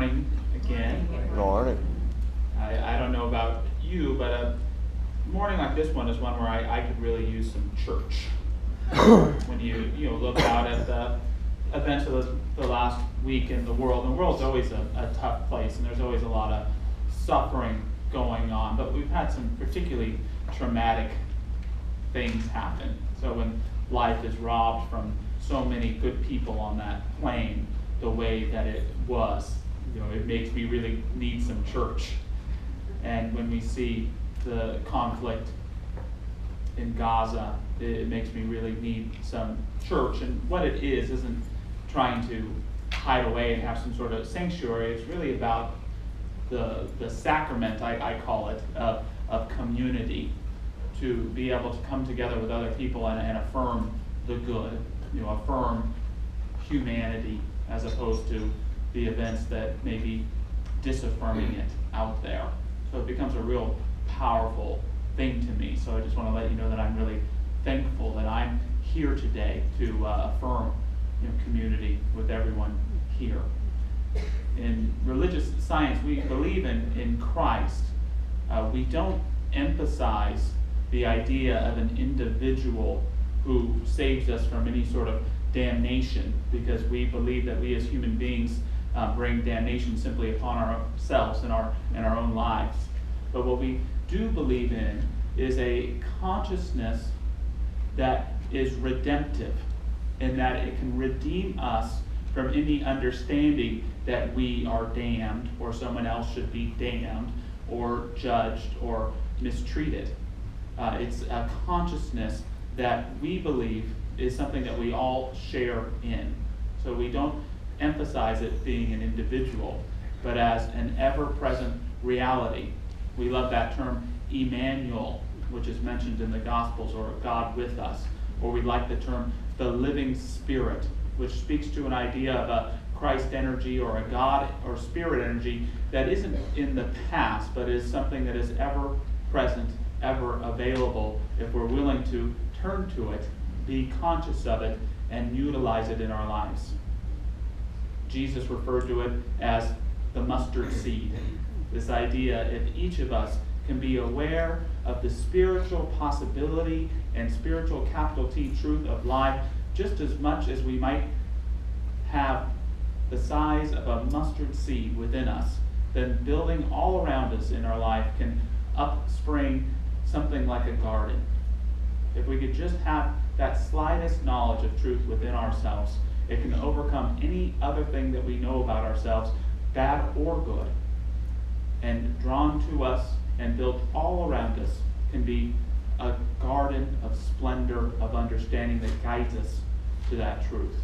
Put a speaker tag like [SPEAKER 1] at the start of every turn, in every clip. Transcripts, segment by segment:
[SPEAKER 1] morning again.
[SPEAKER 2] Good morning.
[SPEAKER 1] I don't know about you, but a morning like this one is one where I could really use some church. When you look out at the events of the last week in the world, and the world's always a tough place, and there's always a lot of suffering going on, but we've had some particularly traumatic things happen. So when life is robbed from so many good people on that plane the way that it was, it makes me really need some church. And when we see the conflict in Gaza, it makes me really need some church. And what it is isn't trying to hide away and have some sort of sanctuary. It's really about the sacrament, I call it, of community, to be able to come together with other people and affirm the good, affirm humanity, as opposed to the events that may be disaffirming it out there. So it becomes a real powerful thing to me. So I just want to let you know that I'm really thankful that I'm here today to affirm community with everyone here. In religious science, we believe in Christ. We don't emphasize the idea of an individual who saves us from any sort of damnation, because we believe that we as human beings bring damnation simply upon ourselves and our own lives. But what we do believe in is a consciousness that is redemptive, in that it can redeem us from any understanding that we are damned, or someone else should be damned, or judged, or mistreated. It's a consciousness that we believe is something that we all share in. So we don't emphasize it being an individual, but as an ever-present reality. We love that term Emmanuel, which is mentioned in the Gospels, or God with us. Or we like the term the living Spirit, which speaks to an idea of a Christ energy or a God or Spirit energy that isn't in the past, but is something that is ever present, ever available, if we're willing to turn to it, be conscious of it, and utilize it in our lives. Jesus referred to it as the mustard seed. This idea, if each of us can be aware of the spiritual possibility and spiritual capital T truth of life, just as much as we might have the size of a mustard seed within us, then building all around us in our life can upspring something like a garden. If we could just have that slightest knowledge of truth within ourselves, it can overcome any other thing that we know about ourselves, bad or good, and drawn to us and built all around us can be a garden of splendor, of understanding that guides us to that truth.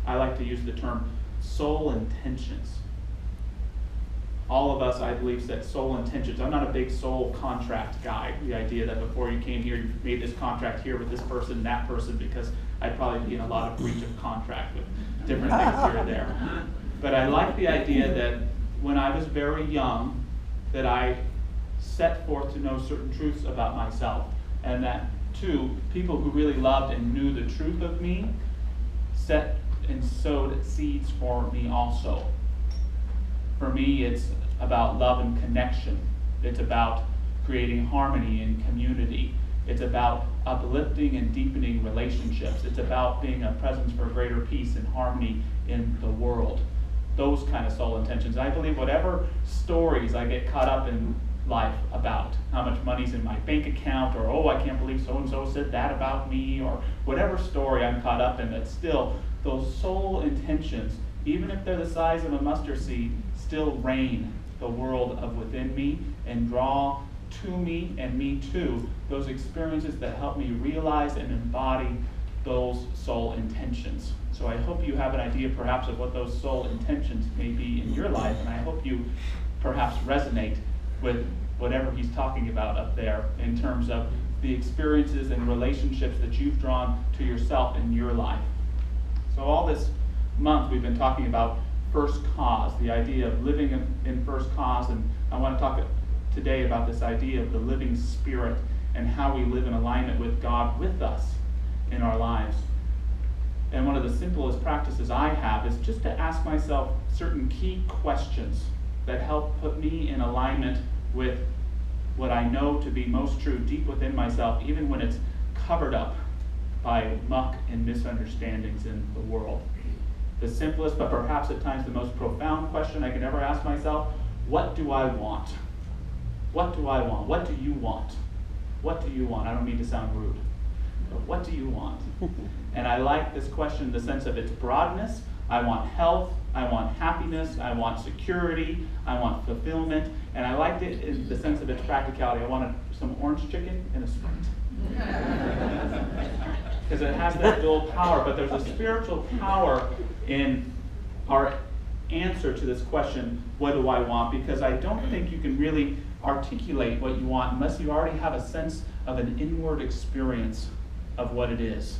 [SPEAKER 1] I like to use the term soul intentions. All of us, I believe, set soul intentions. I'm not a big soul contract guy. The idea that before you came here, you made this contract here with this person, that person, because I'd probably be in a lot of breach of contract with different things here and there. But I like the idea that when I was very young, that I set forth to know certain truths about myself, and that, too, people who really loved and knew the truth of me set and sowed seeds for me also. For me, it's about love and connection. It's about creating harmony and community. It's about uplifting and deepening relationships. It's about being a presence for greater peace and harmony in the world. Those kind of soul intentions. I believe whatever stories I get caught up in life about, how much money's in my bank account, or oh, I can't believe so-and-so said that about me, or whatever story I'm caught up in, that still, those soul intentions, even if they're the size of a mustard seed, still reign the world of within me and draw to me and me to those experiences that help me realize and embody those soul intentions. So I hope you have an idea perhaps of what those soul intentions may be in your life, and I hope you perhaps resonate with whatever he's talking about up there in terms of the experiences and relationships that you've drawn to yourself in your life. So all this month we've been talking about first cause, the idea of living in first cause, and I want to talk today about this idea of the living Spirit and how we live in alignment with God with us in our lives. and one of the simplest practices I have is just to ask myself certain key questions that help put me in alignment with what I know to be most true deep within myself, even when it's covered up by muck and misunderstandings in the world. The simplest, but perhaps at times the most profound question I can ever ask myself: what do I want? What do I want? What do you want? What do you want? I don't mean to sound rude, but what do you want? And I like this question in the sense of its broadness. I want health, I want happiness, I want security, I want fulfillment, and I liked it in the sense of its practicality. I wanted some orange chicken and a Sprite. Because it has that dual power, but there's a spiritual power in our answer to this question, what do I want? Because I don't think you can really articulate what you want unless you already have a sense of an inward experience of what it is.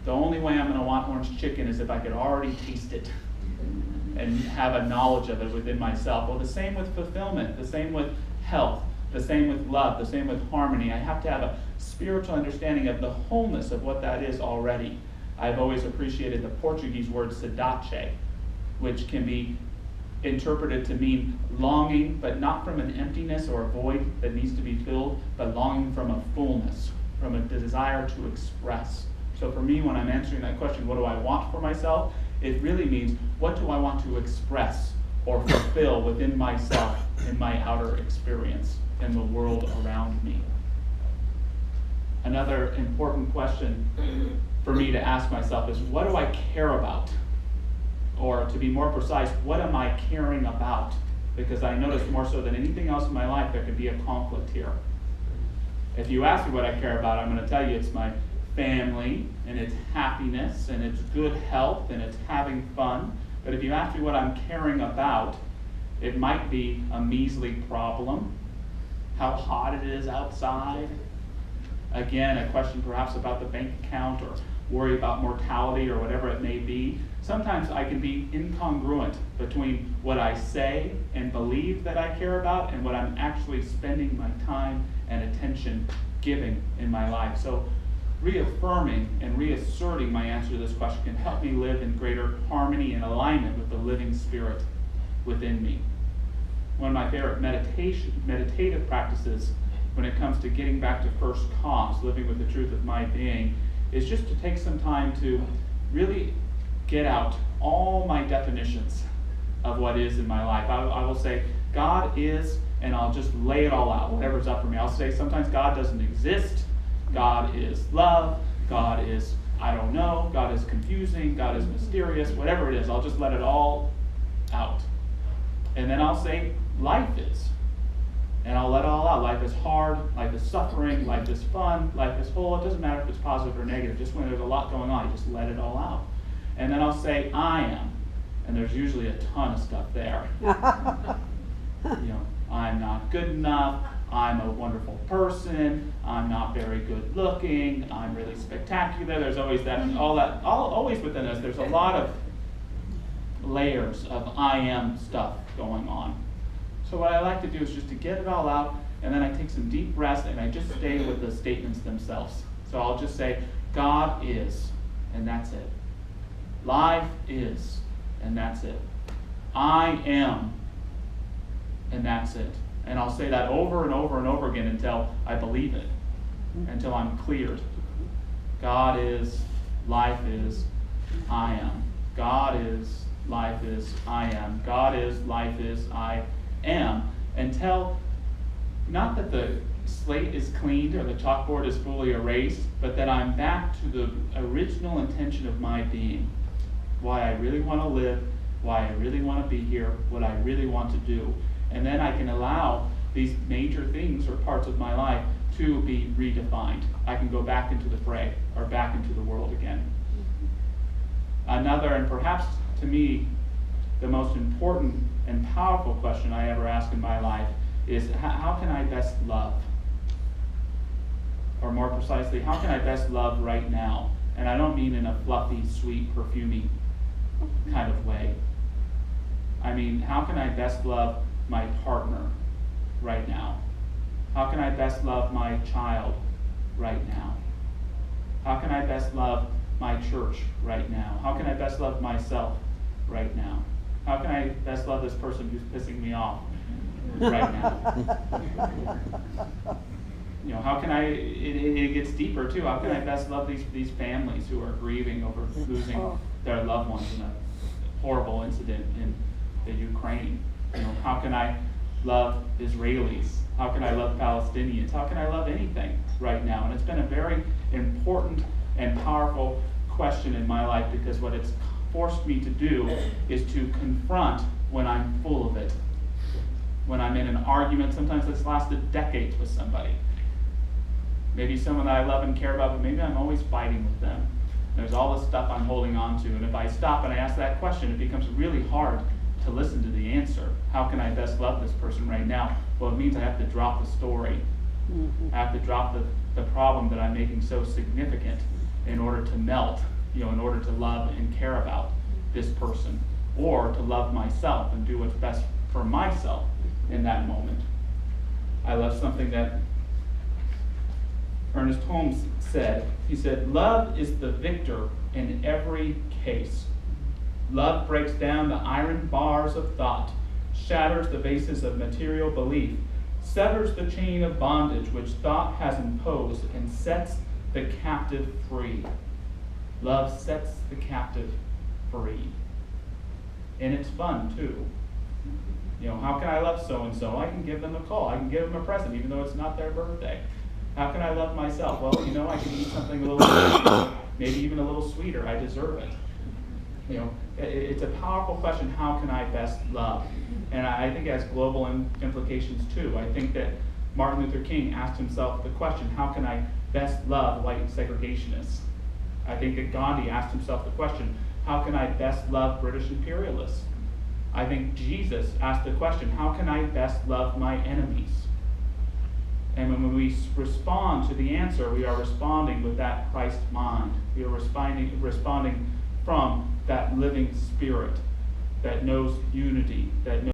[SPEAKER 1] The only way I'm going to want orange chicken is if I could already taste it and have a knowledge of it within myself. Well, the same with fulfillment, the same with health, the same with love, the same with harmony. I have to have a spiritual understanding of the wholeness of what that is already. I've always appreciated the Portuguese word sadache, which can be interpreted to mean longing, but not from an emptiness or a void that needs to be filled, but longing from a fullness, from a desire to express. So for me, when I'm answering that question, what do I want for myself? It really means, what do I want to express or fulfill within myself in my outer experience in the world around me? Another important question for me to ask myself is, what do I care about? Or to be more precise, what am I caring about? Because I notice more so than anything else in my life, there could be a conflict here. If you ask me what I care about, I'm going to tell you it's my family, and it's happiness, and it's good health, and it's having fun. But if you ask me what I'm caring about, it might be a measly problem, how hot it is outside. Again, a question perhaps about the bank account, or worry about mortality, or whatever it may be. Sometimes I can be incongruent between what I say and believe that I care about and what I'm actually spending my time and attention giving in my life. So reaffirming and reasserting my answer to this question can help me live in greater harmony and alignment with the living spirit within me. One of my favorite meditative practices when it comes to getting back to first cause, living with the truth of my being, is just to take some time to really get out all my definitions of what is in my life. I will say, God is, and I'll just lay it all out, whatever's up for me. I'll say sometimes God doesn't exist. God is love, God is, I don't know, God is confusing, God is mysterious, whatever it is, I'll just let it all out. And then I'll say, life is. And I'll let it all out. Life is hard, life is suffering, life is fun, life is whole. It doesn't matter if it's positive or negative, just when there's a lot going on, you just let it all out. And then I'll say, I am. And there's usually a ton of stuff there. I'm not good enough, I'm a wonderful person, I'm not very good looking, I'm really spectacular. There's always that, always within us, there's a lot of layers of I am stuff going on. So what I like to do is just to get it all out, and then I take some deep breaths and I just stay with the statements themselves. So I'll just say, God is, and that's it. Life is, and that's it. I am, and that's it. And I'll say that over and over and over again until I believe it, until I'm cleared. God is, life is, I am. God is, life is, I am. God is, life is, I am. Until, not that the slate is cleaned or the chalkboard is fully erased, but that I'm back to the original intention of my being. Why I really want to live, why I really want to be here, what I really want to do. And then I can allow these major things or parts of my life to be redefined. I can go back into the fray or back into the world again. Another, and perhaps to me, the most important and powerful question I ever ask in my life is, how can I best love? Or more precisely, how can I best love right now? And I don't mean in a fluffy, sweet, perfumey kind of way. I mean, how can I best love my partner right now? How can I best love my child right now? How can I best love my church right now? How can I best love myself right now? How can I best love this person who's pissing me off right now? How can it gets deeper too. How can I best love these families who are grieving over losing their loved ones in a horrible incident in the Ukraine? How can I love Israelis? How can I love Palestinians? How can I love anything right now? And it's been a very important and powerful question in my life, because what it's forced me to do is to confront when I'm full of it. When I'm in an argument, sometimes it's lasted decades with somebody. Maybe someone that I love and care about, but maybe I'm always fighting with them. There's all this stuff I'm holding on to, and if I stop and I ask that question, it becomes really hard to listen to the answer. How can I best love this person right now? Well, it means I have to drop the story. I have to drop the problem that I'm making so significant in order to melt, in order to love and care about this person, or to love myself and do what's best for myself in that moment. I love something that Ernest Holmes said. He said, "Love is the victor in every case. Love breaks down the iron bars of thought, shatters the vases of material belief, severs the chain of bondage which thought has imposed, and sets the captive free." Love sets the captive free. And it's fun too. How can I love so-and-so? I can give them a call. I can give them a present, even though it's not their birthday. How can I love myself? Well, I can eat something a little, maybe even a little sweeter. I deserve it. It's a powerful question. How can I best love? And I think it has global implications too. I think that Martin Luther King asked himself the question, how can I best love white segregationists? I think that Gandhi asked himself the question, how can I best love British imperialists? I think Jesus asked the question, how can I best love my enemies? And when we respond to the answer, we are responding with that Christ mind. We are responding from that living spirit that knows unity, that knows